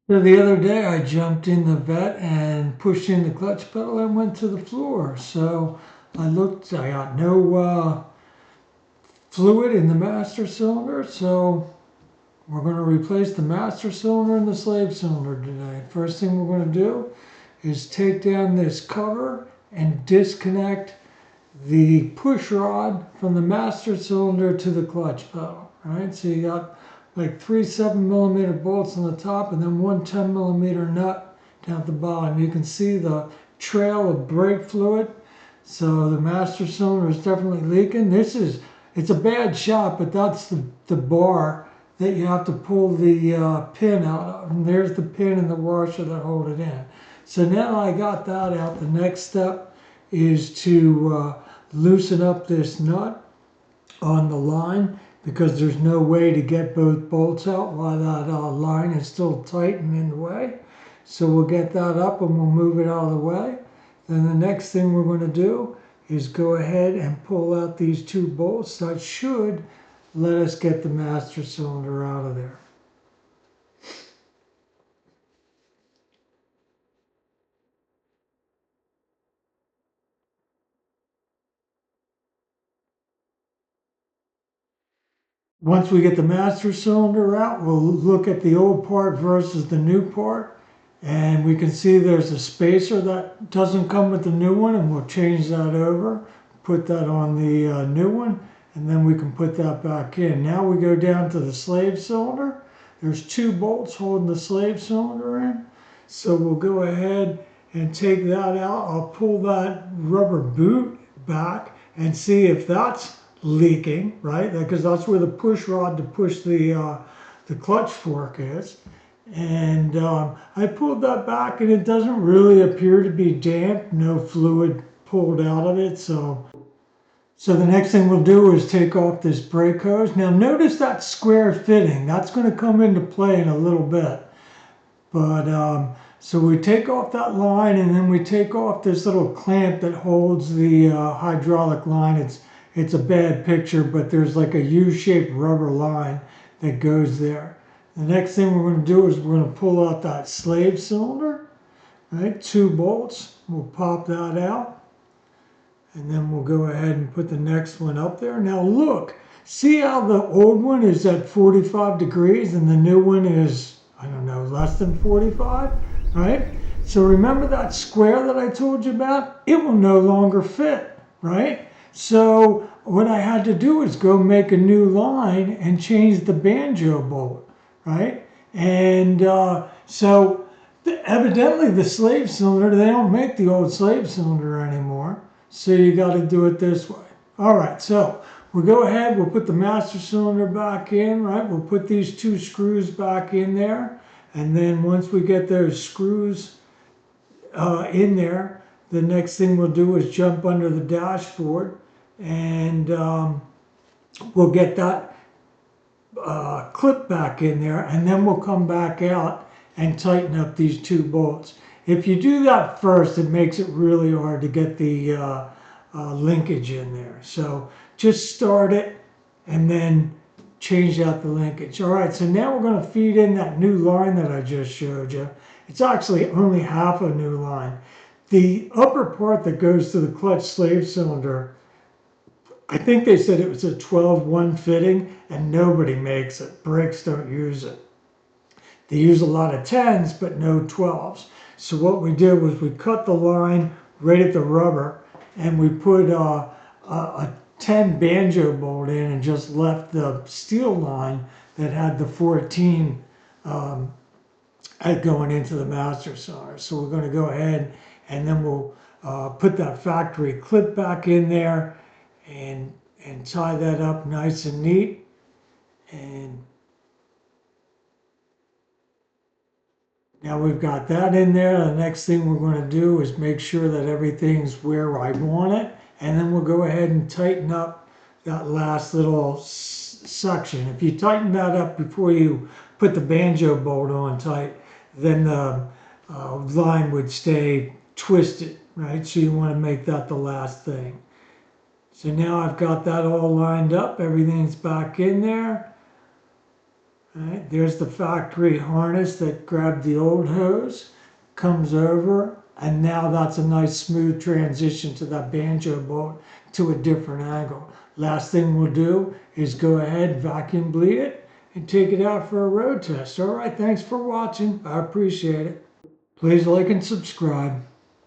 So the other day I jumped in the vet and pushed in the clutch pedal and went to the floor. So I looked, I got no fluid in the master cylinder. So we're going to replace the master cylinder and the slave cylinder today. First thing we're going to do is take down this cover and disconnect the push rod from the master cylinder to the clutch pedal. Right, so you got like three 7mm bolts on the top and then one 10mm nut down at the bottom. You can see the trail of brake fluid. So the master cylinder is definitely leaking. It's a bad shot, but that's the bar that you have to pull the pin out of. And there's the pin and the washer that hold it in. So now I got that out. The next step is to loosen up this nut on the line, because there's no way to get both bolts out while that line is still tight and in the way. So we'll get that up and we'll move it out of the way. Then the next thing we're going to do is go ahead and pull out these two bolts. That should let us get the master cylinder out of there. Once we get the master cylinder out, we'll look at the old part versus the new part. And we can see there's a spacer that doesn't come with the new one, and we'll change that over, put that on the new one, and then we can put that back in. Now we go down to the slave cylinder. There's two bolts holding the slave cylinder in. So we'll go ahead and take that out. I'll pull that rubber boot back and see if that's leaking, right? Because that's where the push rod to push the clutch fork is. And I pulled that back and it doesn't really appear to be damp, no fluid pulled out of it. So the next thing we'll do is take off this brake hose. Now notice that square fitting, that's going to come into play in a little bit. But so we take off that line and then we take off this little clamp that holds the hydraulic line. It's a bad picture, but there's like a U-shaped rubber line that goes there. The next thing we're going to do is we're going to pull out that slave cylinder, right? Two bolts. We'll pop that out. And then we'll go ahead and put the next one up there. Now look, see how the old one is at 45 degrees and the new one is, I don't know, less than 45, right? So remember that square that I told you about? It will no longer fit, right? So what I had to do is go make a new line and change the banjo bolt. Right? And so evidently the slave cylinder, they don't make the old slave cylinder anymore. So you got to do it this way. All right, so we'll go ahead, we'll put the master cylinder back in, right? We'll put these two screws back in there. And then once we get those screws in there, the next thing we'll do is jump under the dashboard and we'll get that clip back in there, and then we'll come back out and tighten up these two bolts. If you do that first, it makes it really hard to get the linkage in there. So just start it and then change out the linkage. All right, so now we're going to feed in that new line that I just showed you. It's actually only half a new line. The upper part that goes to the clutch slave cylinder, I think they said it was a 12-1 fitting, and nobody makes it. Brakes don't use it. They use a lot of 10s, but no 12s. So what we did was we cut the line right at the rubber, and we put a 10 banjo bolt in and just left the steel line that had the 14 going into the master cylinder. So we're going to go ahead and then we'll put that factory clip back in there and tie that up nice and neat. And now we've got that in there. The next thing we're going to do is make sure that everything's where I want it, and then we'll go ahead and tighten up that last little section. If you tighten that up before you put the banjo bolt on tight, then the line would stay twisted, right? So you want to make that the last thing. So now I've got that all lined up. Everything's back in there. Alright, there's the factory harness that grabbed the old hose, comes over, and now that's a nice smooth transition to that banjo bolt to a different angle. Last thing we'll do is go ahead, vacuum bleed it, and take it out for a road test. Alright, thanks for watching. I appreciate it. Please like and subscribe.